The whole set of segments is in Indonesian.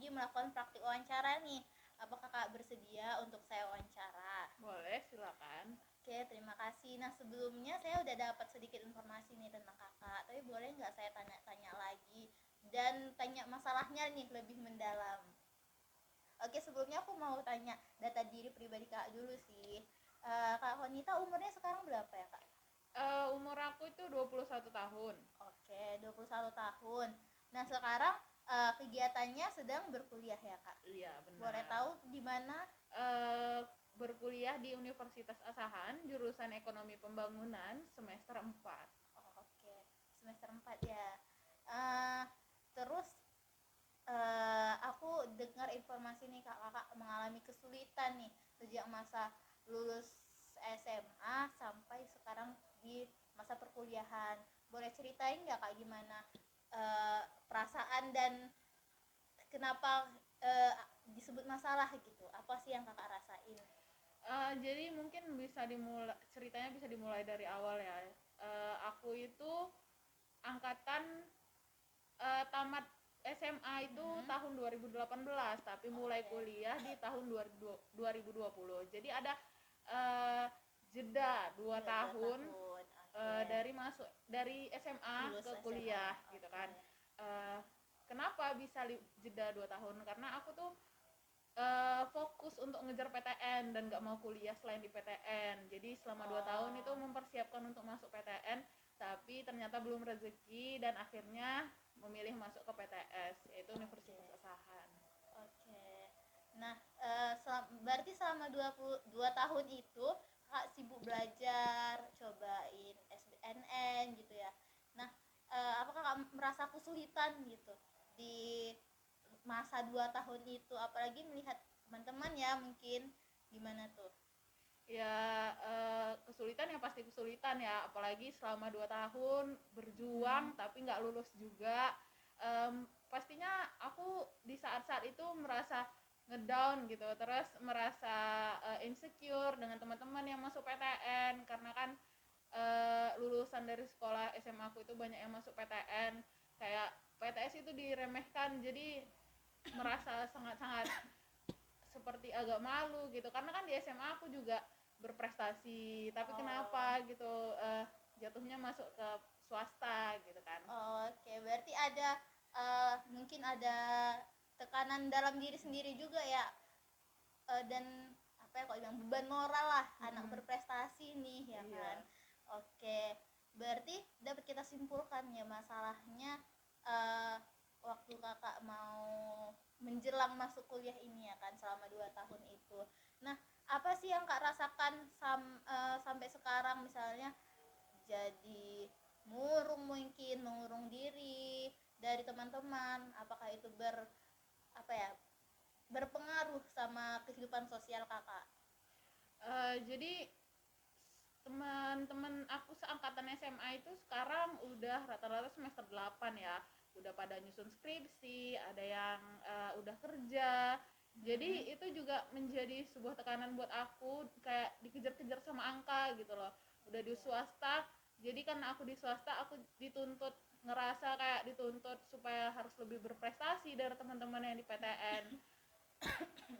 lagi melakukan praktik wawancara nih. Apa kakak bersedia untuk saya wawancara? Boleh, silakan. Oke, terima kasih. Nah, sebelumnya saya udah dapat sedikit informasi nih tentang kakak, tapi boleh nggak saya tanya-tanya lagi dan tanya masalahnya nih lebih mendalam? Oke, sebelumnya aku mau tanya data diri pribadi kak dulu sih. Kak Honita umurnya sekarang berapa ya kak? Umur aku itu 21 tahun. Oke, 21 tahun. Nah, sekarang kegiatannya sedang berkuliah ya kak? Iya, Boleh benar. tahu di mana? Eh, Berkuliah di Universitas Asahan, jurusan Ekonomi Pembangunan, semester 4. Oh, oke, semester 4 ya. Eh, terus aku dengar informasi nih kak, kakak mengalami kesulitan nih sejak masa lulus SMA sampai sekarang di masa perkuliahan. Boleh ceritain nggak kak gimana perasaan dan kenapa disebut masalah gitu? Apa sih yang kakak rasain? Jadi mungkin ceritanya bisa dimulai dari awal ya. Aku itu angkatan tamat SMA itu Mm-hmm. tahun 2018, tapi mulai Oke. kuliah di tahun 2020. Jadi ada uh, jeda 2 Dua tahun tahun. Oke. dari SMA Lulus ke SMA. kuliah gitu Oke. kan. Uh, Kenapa bisa jeda 2 tahun? Karena aku tuh fokus untuk ngejar PTN dan gak mau kuliah selain di PTN. Jadi selama 2 tahun itu Oh. mempersiapkan untuk masuk PTN, tapi ternyata belum rezeki dan akhirnya memilih masuk ke PTS, yaitu Oke. Universitas Asahan. Oke. Nah, berarti selama 22 tahun itu Kak sibuk belajar, cobain SBNN gitu ya. Nah, apakah Kak merasa kesulitan gitu di masa 2 tahun itu, apalagi melihat teman-teman ya mungkin gimana tuh? Ya kesulitan ya pasti kesulitan ya, apalagi selama 2 tahun Hmm. berjuang tapi nggak lulus juga. Pastinya aku di saat-saat itu merasa ngedown gitu, terus merasa insecure dengan teman-teman yang masuk PTN karena kan lulusan dari sekolah SMA aku itu banyak yang masuk PTN, kayak PTS itu diremehkan, jadi merasa sangat-sangat seperti agak malu gitu karena kan di SMA aku juga berprestasi, tapi Oh. kenapa gitu jatuhnya masuk ke swasta gitu kan. Oke, berarti ada mungkin ada tekanan dalam diri sendiri juga ya, dan apa ya kalau bilang beban moral lah, anak Mm-mm. berprestasi nih ya kan. Iya. Oke, berarti dapat kita simpulkan ya masalahnya eh, waktu kakak mau menjelang masuk kuliah ini ya kan selama 2 tahun itu. Nah, apa sih yang kak rasakan sampai sekarang, misalnya jadi mengurung diri dari teman-teman, apakah itu apa ya berpengaruh sama kehidupan sosial kakak? Jadi teman-teman aku seangkatan SMA itu sekarang udah rata-rata semester 8 ya, udah pada nyusun skripsi, ada yang udah kerja. Hmm. Jadi itu juga menjadi sebuah tekanan buat aku, kayak dikejar-kejar sama angka gitu loh. Udah di Ya. swasta, jadi karena aku di swasta aku dituntut, ngerasa kayak dituntut supaya harus lebih berprestasi dari teman-teman yang di PTN.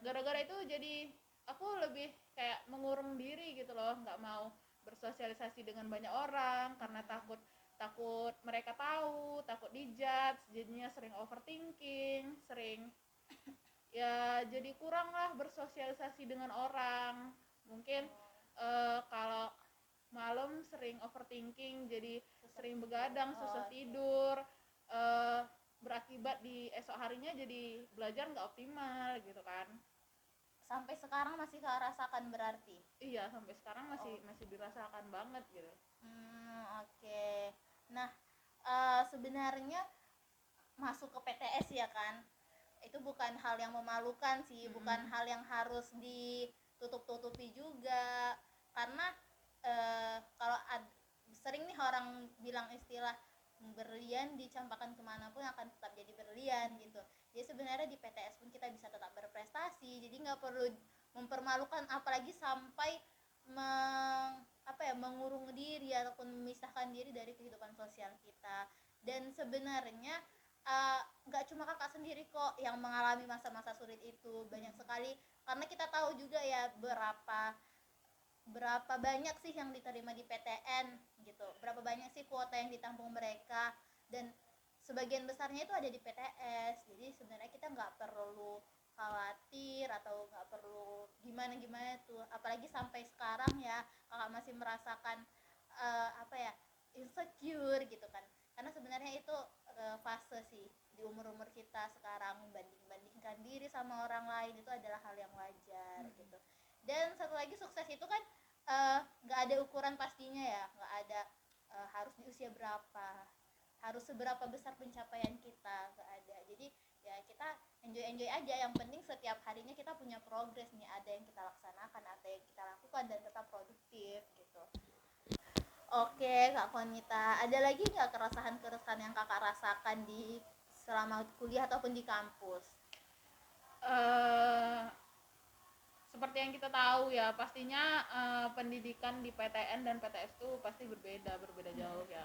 Gara-gara itu jadi aku lebih kayak mengurung diri gitu loh, nggak mau bersosialisasi dengan banyak orang karena Hmm. takut takut mereka tahu, takut dijudge, jadinya sering overthinking, sering ya jadi kurang lah bersosialisasi dengan orang. Mungkin Oh, kalau malam sering overthinking, jadi susah sering tidur. begadang, susah Oh, oke. tidur, eh, berakibat di esok harinya jadi belajar nggak optimal gitu kan. Sampai sekarang masih kak rasakan berarti? Iya, sampai sekarang masih Oh. masih dirasakan banget gitu. Oke. Nah, sebenarnya masuk ke PTS ya kan, itu bukan hal yang memalukan sih, bukan Mm-mm. hal yang harus ditutup-tutupi juga, karena kalau sering nih orang bilang istilah berlian dicampakkan kemanapun akan tetap jadi berlian gitu. Jadi sebenarnya di PTS pun kita bisa tetap berprestasi, jadi nggak perlu mempermalukan, apalagi sampai mengurung diri ataupun memisahkan diri dari kehidupan sosial kita. Dan sebenarnya nggak cuma kakak sendiri kok yang mengalami masa-masa sulit itu, banyak sekali, karena kita tahu juga ya berapa banyak sih yang diterima di PTN gitu, berapa banyak sih kuota yang ditampung mereka, dan sebagian besarnya itu ada di PTS. Jadi sebenarnya kita nggak perlu khawatir atau nggak perlu gimana gimana tuh, apalagi sampai sekarang ya kakak masih merasakan apa ya, insecure gitu kan, karena sebenarnya itu fase sih di umur-umur kita sekarang, membanding-bandingkan diri sama orang lain itu adalah hal yang wajar gitu. Dan satu lagi, sukses itu kan nggak ada ukuran pastinya ya, nggak ada harus di usia berapa, harus seberapa besar pencapaian kita, nggak ada. Jadi ya kita enjoy aja, yang penting setiap harinya kita punya progres nih, ada yang kita laksanakan, ada yang kita lakukan, dan tetap produktif gitu. Oke Kak Konita, ada lagi nggak keresahan-keresahan yang kakak rasakan di selama kuliah ataupun di kampus? eh Seperti yang kita tahu ya, pastinya pendidikan di PTN dan PTS itu pasti berbeda jauh ya.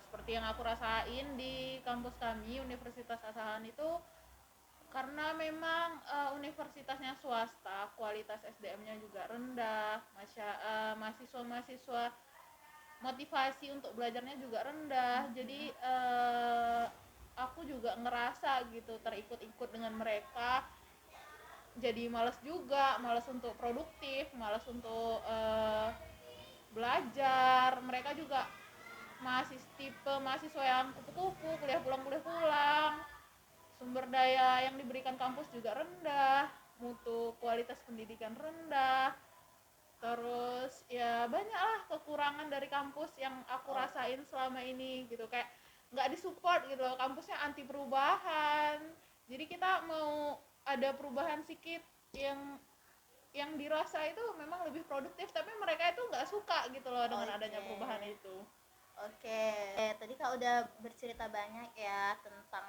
Seperti yang aku rasain di kampus kami, Universitas Asahan itu, karena memang universitasnya swasta, kualitas SDM-nya juga rendah, mahasiswa-mahasiswa motivasi untuk belajarnya juga rendah. Jadi aku juga ngerasa gitu terikut-ikut dengan mereka, jadi malas juga, malas untuk produktif, malas untuk belajar. Mereka juga masih tipe mahasiswa yang kupu-kupu, kuliah pulang, sumber daya yang diberikan kampus juga rendah, mutu kualitas pendidikan rendah, terus ya banyak lah kekurangan dari kampus yang aku rasain selama ini gitu, kayak nggak disupport gitu loh, kampusnya anti perubahan. Jadi kita mau ada perubahan sedikit yang dirasa itu memang lebih produktif, tapi mereka itu nggak suka gitu loh dengan adanya perubahan itu. Oke, tadi Kak udah bercerita banyak ya tentang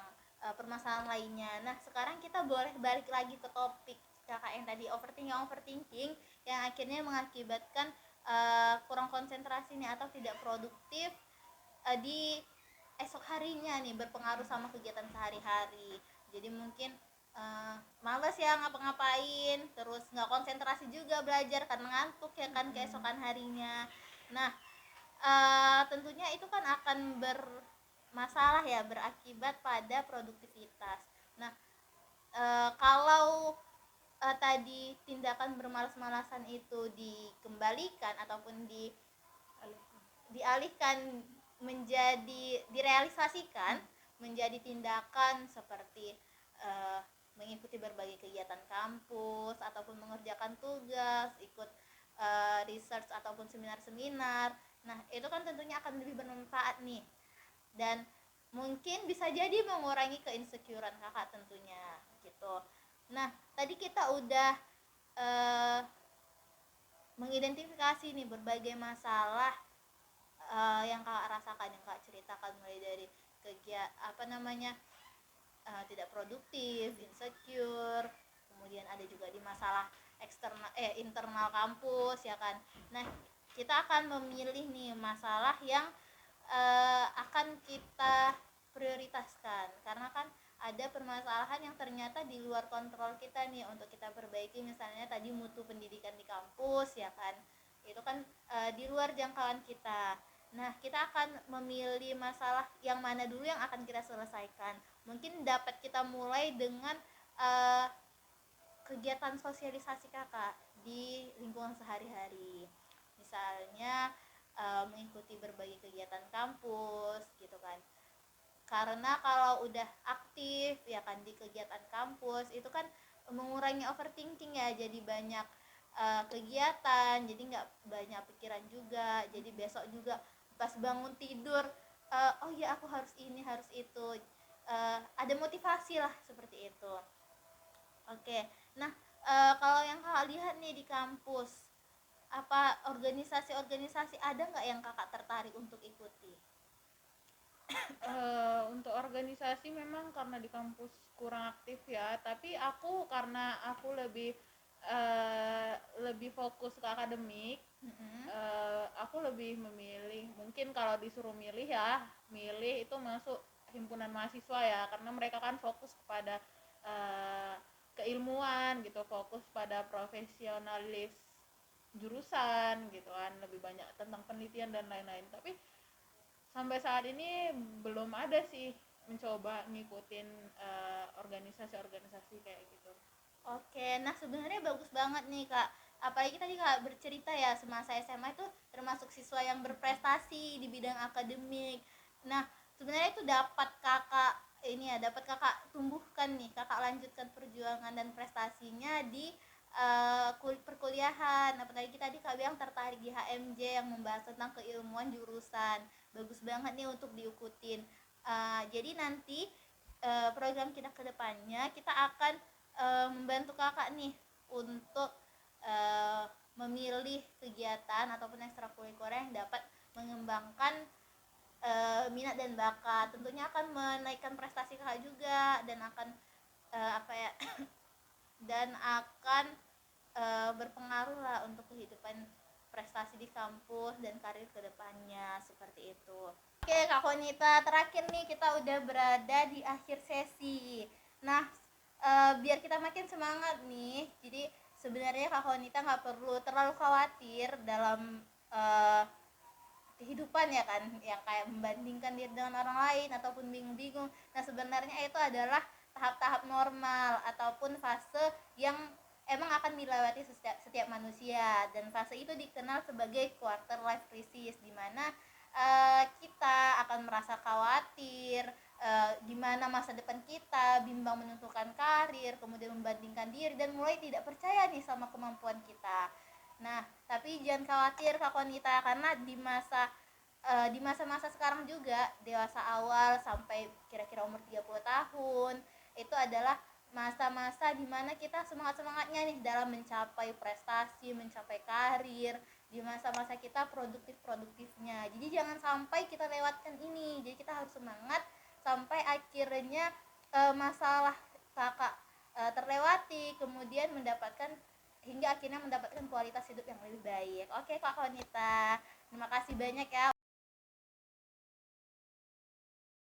permasalahan lainnya. Nah, sekarang kita boleh balik lagi ke topik Kakak yang tadi, overthinking yang akhirnya mengakibatkan kurang konsentrasi nih atau tidak produktif di esok harinya nih, berpengaruh sama kegiatan sehari-hari. Jadi mungkin males ya ngapa-ngapain, terus nggak konsentrasi juga belajar karena ngantuk ya kan keesokan harinya. Nah, tentunya itu kan akan bermasalah ya, berakibat pada produktivitas. Nah, kalau tadi tindakan bermalas-malasan itu dikembalikan ataupun dialihkan menjadi direalisasikan menjadi tindakan seperti mengikuti berbagai kegiatan kampus ataupun mengerjakan tugas, ikut research ataupun seminar-seminar. Nah, itu kan tentunya akan lebih bermanfaat nih, dan mungkin bisa jadi mengurangi keinsecurean kakak tentunya gitu. Nah, tadi kita udah mengidentifikasi nih berbagai masalah yang kakak rasakan, yang kakak ceritakan, mulai dari tidak produktif, insecure, kemudian ada juga di masalah internal kampus ya kan. Nah, kita akan memilih nih masalah yang akan kita prioritaskan, karena kan ada permasalahan yang ternyata di luar kontrol kita nih untuk kita perbaiki, misalnya tadi mutu pendidikan di kampus ya kan, itu kan di luar jangkauan kita. Nah, kita akan memilih masalah yang mana dulu yang akan kita selesaikan. Mungkin dapat kita mulai dengan kegiatan sosialisasi kakak di lingkungan sehari-hari. Misalnya mengikuti berbagai kegiatan kampus gitu kan. Karena kalau udah aktif ya kan di kegiatan kampus itu kan mengurangi overthinking ya, jadi banyak kegiatan, jadi nggak banyak pikiran juga, jadi besok juga pas bangun tidur oh ya aku harus ini harus itu, ada motivasi lah seperti itu. Oke, nah kalau yang kakak lihat nih di kampus, apa organisasi-organisasi ada nggak yang kakak tertarik untuk ikuti? Untuk organisasi memang karena di kampus kurang aktif ya, tapi aku karena aku lebih fokus ke akademik. Aku lebih memilih, mungkin kalau disuruh milih ya, milih itu masuk himpunan mahasiswa ya, karena mereka kan fokus kepada keilmuan gitu, fokus pada profesionalis jurusan gitu kan, lebih banyak tentang penelitian dan lain-lain. Tapi sampai saat ini belum ada sih mencoba ngikutin organisasi-organisasi kayak gitu. Oke, nah sebenarnya bagus banget nih Kak. Apalagi tadi Kak bercerita ya semasa SMA itu termasuk siswa yang berprestasi di bidang akademik. Nah, sebenarnya itu dapat Kakak ini ya, dapat Kakak tumbuhkan nih, Kakak lanjutkan perjuangan dan prestasinya di perkuliahan. Apalagi tadi Kak bilang tertarik di HMJ yang membahas tentang keilmuan jurusan. Bagus banget nih untuk diikutin. Jadi nanti program kita ke depannya kita akan membantu Kakak nih untuk memilih kegiatan ataupun ekstrakurikuler yang dapat mengembangkan minat dan bakat. Tentunya akan menaikkan prestasi Kakak juga dan akan apa ya dan akan berpengaruh lah untuk kehidupan prestasi di kampus dan karir kedepannya seperti itu. Oke Kak Konita, terakhir nih kita udah berada di akhir sesi. Nah, biar kita makin semangat nih, jadi sebenarnya Kak Konita nggak perlu terlalu khawatir dalam kehidupan ya kan, yang kayak membandingkan diri dengan orang lain ataupun bingung-bingung. Nah sebenarnya itu adalah tahap-tahap normal ataupun fase yang emang akan dilewati setiap manusia, dan fase itu dikenal sebagai quarter life crisis, di mana kita akan merasa khawatir, di mana masa depan kita bimbang menentukan karir, kemudian membandingkan diri dan mulai tidak percaya nih sama kemampuan kita. Nah, tapi jangan khawatir Kak Konita, karena di masa-masa sekarang juga, dewasa awal sampai kira-kira umur 30 tahun, itu adalah masa-masa dimana kita semangat-semangatnya nih dalam mencapai prestasi, mencapai karir, di masa-masa kita produktifnya. Jadi jangan sampai kita lewatkan ini. Jadi kita harus semangat sampai akhirnya masalah Kakak terlewati, kemudian hingga akhirnya mendapatkan kualitas hidup yang lebih baik. Oke Kak Konita, terima kasih banyak ya